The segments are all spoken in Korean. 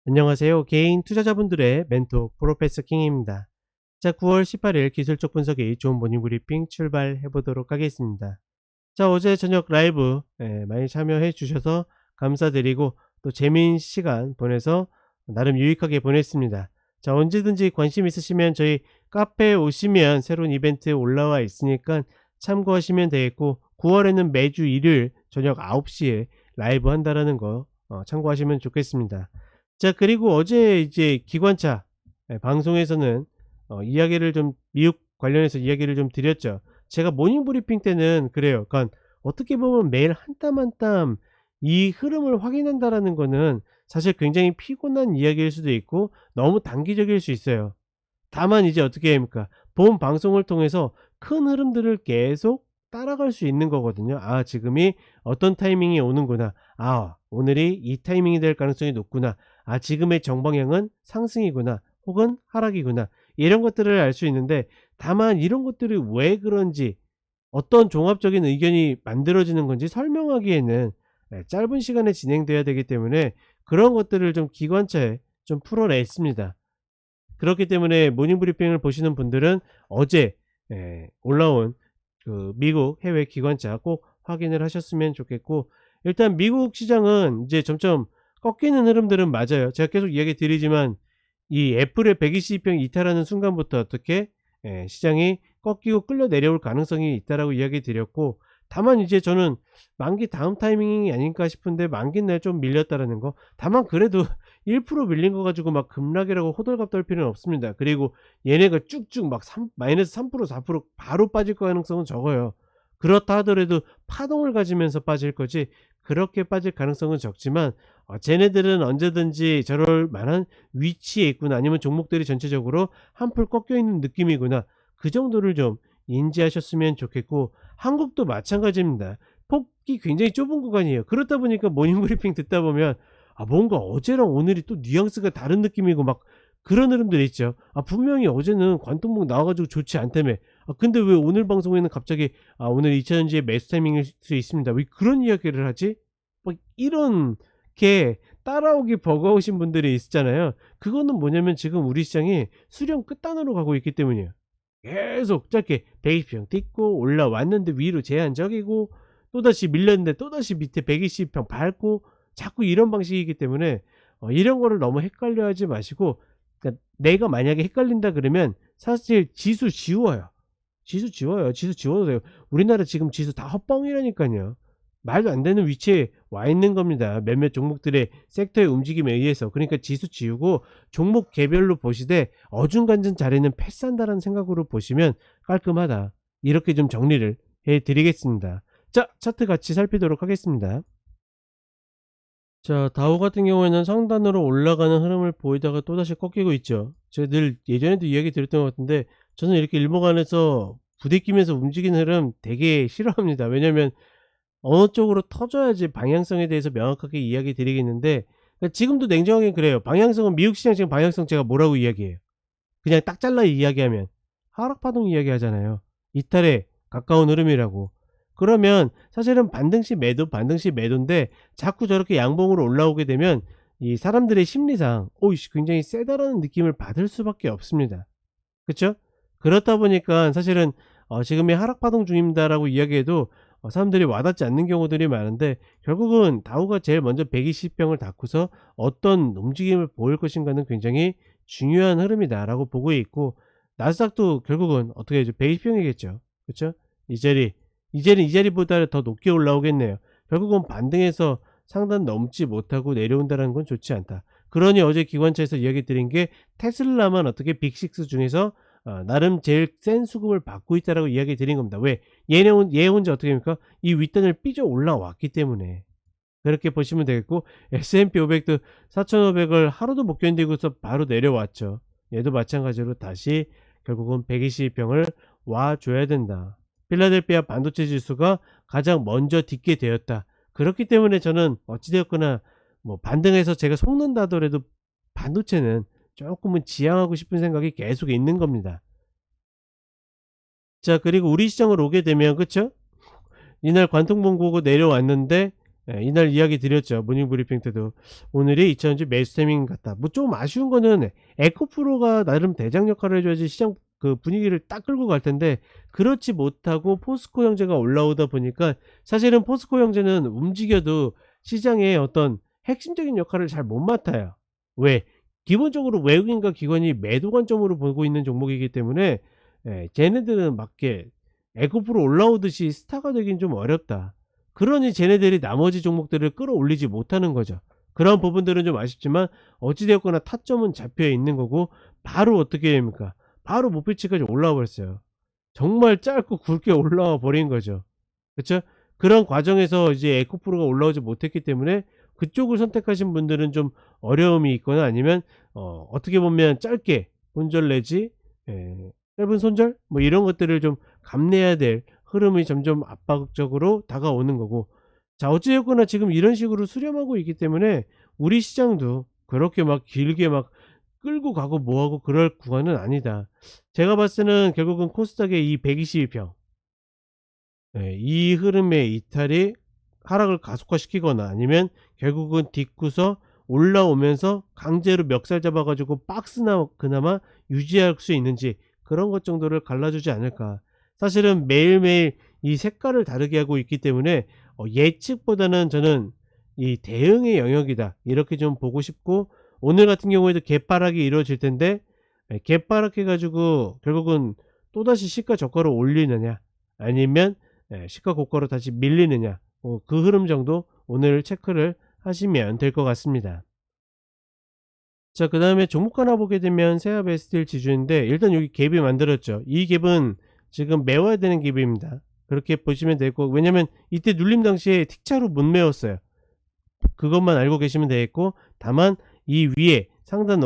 안녕하세요. 개인 투자자분들의 멘토 프로페서 킹입니다. 자, 9월 18일 기술적 분석의 좋은 모닝 브리핑 출발해 보도록 하겠습니다. 자, 어제 저녁 라이브 많이 참여해 주셔서 감사드리고 또 재미있는 시간 보내서 나름 유익하게 보냈습니다. 자, 언제든지 관심 있으시면 저희 카페에 오시면 새로운 이벤트 올라와 있으니까 참고하시면 되겠고, 9월에는 매주 일요일 저녁 9시에 라이브 한다라는 거 참고하시면 좋겠습니다. 자, 그리고 어제 이제 기관차 방송에서는 이야기를 좀 미국 관련해서 이야기를 좀 드렸죠. 제가 모닝 브리핑 때는 그래요. 그러니까 어떻게 보면 매일 한 땀 한 땀 이 흐름을 확인한다라는 거는 사실 굉장히 피곤한 이야기일 수도 있고 너무 단기적일 수 있어요. 다만 이제 어떻게 해야 합니까? 본 방송을 통해서 큰 흐름들을 계속 따라갈 수 있는 거거든요. 아, 지금이 어떤 타이밍이 오는구나. 아, 오늘이 이 타이밍이 될 가능성이 높구나. 아, 지금의 정방향은 상승이구나. 혹은 하락이구나. 이런 것들을 알 수 있는데, 다만 이런 것들이 왜 그런지, 어떤 종합적인 의견이 만들어지는 건지 설명하기에는 짧은 시간에 진행돼야 되기 때문에 그런 것들을 좀 기관차에 좀 풀어냈습니다. 그렇기 때문에 모닝 브리핑을 보시는 분들은 어제 올라온 그 미국 해외 기관차 꼭 확인을 하셨으면 좋겠고, 일단 미국 시장은 이제 점점 꺾이는 흐름들은 맞아요. 제가 계속 이야기 드리지만 이 애플의 120평 이탈하는 순간부터 어떻게 시장이 꺾이고 끌려 내려올 가능성이 있다라고 이야기 드렸고, 다만 이제 저는 만기 다음 타이밍이 아닐까 싶은데 만기 날 좀 밀렸다라는 거. 다만 그래도 1% 밀린 거 가지고 막 급락이라고 호들갑 떨 필요는 없습니다. 그리고 얘네가 쭉쭉 막 마이너스 3% 4% 바로 빠질 가능성은 적어요. 그렇다 하더라도 파동을 가지면서 빠질 거지 그렇게 빠질 가능성은 적지만, 쟤네들은 언제든지 저럴 만한 위치에 있구나, 아니면 종목들이 전체적으로 한풀 꺾여 있는 느낌이구나, 그 정도를 좀 인지하셨으면 좋겠고, 한국도 마찬가지입니다. 폭이 굉장히 좁은 구간이에요. 그렇다 보니까 모닝 브리핑 듣다 보면 뭔가 어제랑 오늘이 또 뉘앙스가 다른 느낌이고 막 그런 흐름들이 있죠. 분명히 어제는 관통목 나와 가지고 좋지 않다며. 근데 왜 오늘 방송에는 갑자기 오늘 2차전지의 매수 타이밍일 수 있습니다, 왜 그런 이야기를 하지? 막 이런 게 따라오기 버거우신 분들이 있잖아요. 그거는 뭐냐면 지금 우리 시장이 수렴 끝단으로 가고 있기 때문이에요. 계속 짧게 120평 딛고 올라왔는데 위로 제한적이고, 또다시 밀렸는데 또다시 밑에 120평 밟고, 자꾸 이런 방식이기 때문에 이런 거를 너무 헷갈려 하지 마시고, 그러니까 내가 만약에 헷갈린다 그러면 사실 지수 지워요. 지수 지워요. 지수 지워도 돼요. 우리나라 지금 지수 다 헛뻥이라니까요. 말도 안 되는 위치에 와 있는 겁니다, 몇몇 종목들의 섹터의 움직임에 의해서. 그러니까 지수 지우고 종목 개별로 보시되 어중간한 자리는 패스한다라는 생각으로 보시면 깔끔하다, 이렇게 좀 정리를 해 드리겠습니다. 자, 차트 같이 살피도록 하겠습니다. 자, 다우 같은 경우에는 상단으로 올라가는 흐름을 보이다가 또다시 꺾이고 있죠. 제가 늘 예전에도 이야기 드렸던 것 같은데, 저는 이렇게 일목안에서 부대끼면서 움직이는 흐름 되게 싫어합니다. 왜냐면 어느 쪽으로 터져야지 방향성에 대해서 명확하게 이야기 드리겠는데, 그러니까 지금도 냉정하게 그래요. 방향성은 미국 시장 지금 방향성 제가 뭐라고 이야기해요? 그냥 딱 잘라 이야기하면 하락파동 이야기하잖아요. 이탈에 가까운 흐름이라고. 그러면 사실은 반등시 매도, 반등시 매도인데 자꾸 저렇게 양봉으로 올라오게 되면 이 사람들의 심리상 오이씨 굉장히 세다라는 느낌을 받을 수밖에 없습니다. 그쵸? 그렇다 보니까 사실은 지금이 하락파동 중입니다라고 이야기해도 사람들이 와닿지 않는 경우들이 많은데, 결국은 다우가 제일 먼저 120평을 닫고서 어떤 움직임을 보일 것인가는 굉장히 중요한 흐름이다라고 보고 있고, 나스닥도 결국은 어떻게 해야죠? 120평이겠죠. 그쵸? 이 자리는 이 자리보다 더 높게 올라오겠네요. 결국은 반등해서 상단 넘지 못하고 내려온다는 건 좋지 않다. 그러니 어제 기관차에서 이야기 드린 게 테슬라만 어떻게 빅6 중에서 나름 제일 센 수급을 받고 있다라고 이야기 드린 겁니다. 왜? 얘 혼자 어떻게 합니까? 이 윗단을 삐져 올라왔기 때문에. 그렇게 보시면 되겠고, S&P 500도 4,500을 하루도 못 견디고서 바로 내려왔죠. 얘도 마찬가지로 다시 결국은 120평을 와줘야 된다. 필라델피아 반도체 지수가 가장 먼저 딛게 되었다. 그렇기 때문에 저는 어찌되었거나 뭐 반등해서 제가 속는다 하더라도 반도체는 조금은 지양하고 싶은 생각이 계속 있는 겁니다. 자, 그리고 우리 시장으로 오게 되면, 그쵸? 이날 관통봉 보고 내려왔는데 이날 이야기 드렸죠. 모닝브리핑 때도. 오늘이 2000주 매수 타이밍 같다. 뭐 좀 아쉬운 거는 에코프로가 나름 대장 역할을 해줘야지 시장 그 분위기를 딱 끌고 갈 텐데 그렇지 못하고 포스코 형제가 올라오다 보니까 사실은 포스코 형제는 움직여도 시장의 어떤 핵심적인 역할을 잘 못 맡아요. 왜? 기본적으로 외국인과 기관이 매도 관점으로 보고 있는 종목이기 때문에 쟤네들은 맞게 에코프로 올라오듯이 스타가 되긴 좀 어렵다. 그러니 쟤네들이 나머지 종목들을 끌어올리지 못하는 거죠. 그런 부분들은 좀 아쉽지만 어찌되었거나 타점은 잡혀 있는 거고 바로 어떻게 됩니까? 바로 목표치까지 올라와 버렸어요. 정말 짧고 굵게 올라와 버린 거죠. 그쵸? 그런 과정에서 이제 에코프로가 올라오지 못했기 때문에 그쪽을 선택하신 분들은 좀 어려움이 있거나 아니면 어떻게 보면 짧게 손절 내지 짧은 손절 뭐 이런 것들을 좀 감내해야 될 흐름이 점점 압박적으로 다가오는 거고, 자 어찌됐거나 지금 이런 식으로 수렴하고 있기 때문에 우리 시장도 그렇게 막 길게 막 끌고 가고 뭐하고 그럴 구간은 아니다. 제가 봤을 때는 결국은 코스닥의 이 122평 이 흐름의 이탈이 하락을 가속화시키거나 아니면 결국은 딛고서 올라오면서 강제로 멱살 잡아 가지고 박스나 그나마 유지할 수 있는지 그런 것 정도를 갈라주지 않을까. 사실은 매일매일 이 색깔을 다르게 하고 있기 때문에 예측보다는 저는 이 대응의 영역이다 이렇게 좀 보고 싶고, 오늘 같은 경우에도 개파락이 이루어질 텐데 개파락해 가지고 결국은 또다시 시가 저가로 올리느냐 아니면 시가 고가로 다시 밀리느냐 그 흐름 정도 오늘 체크를 하시면 될 것 같습니다. 자, 그 다음에 종목 하나 보게 되면 세아베 스틸 지주인데 일단 여기 갭이 만들었죠. 이 갭은 지금 메워야 되는 갭입니다. 그렇게 보시면 되고, 왜냐면 이때 눌림 당시에 틱차로 못 메웠어요. 그것만 알고 계시면 되겠고, 다만 이 위에 상단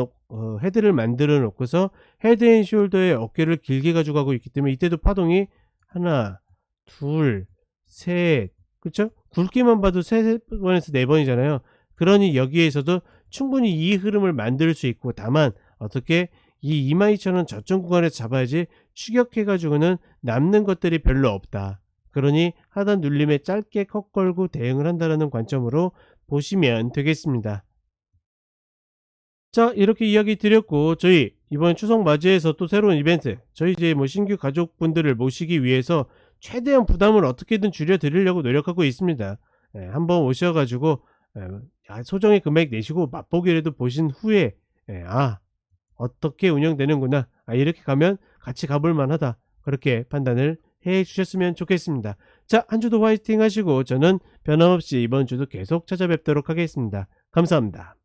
헤드를 만들어 놓고서 헤드앤숄더의 어깨를 길게 가져가고 있기 때문에 이때도 파동이 하나 둘 셋 그쵸? 굵기만 봐도 3번에서 4번이잖아요. 그러니 여기에서도 충분히 이 흐름을 만들 수 있고, 다만 어떻게 이 22,000원 저점 구간에서 잡아야지 추격해 가지고는 남는 것들이 별로 없다. 그러니 하단 눌림에 짧게 컷 걸고 대응을 한다는 관점으로 보시면 되겠습니다. 자, 이렇게 이야기 드렸고, 저희 이번 추석 맞이해서 또 새로운 이벤트, 저희 이제 뭐 신규 가족분들을 모시기 위해서 최대한 부담을 어떻게든 줄여 드리려고 노력하고 있습니다. 한번 오셔가지고 소정의 금액 내시고 맛보기라도 보신 후에 어떻게 운영되는구나, 이렇게 가면 같이 가볼 만하다, 그렇게 판단을 해 주셨으면 좋겠습니다. 자, 한 주도 화이팅 하시고 저는 변함없이 이번 주도 계속 찾아뵙도록 하겠습니다. 감사합니다.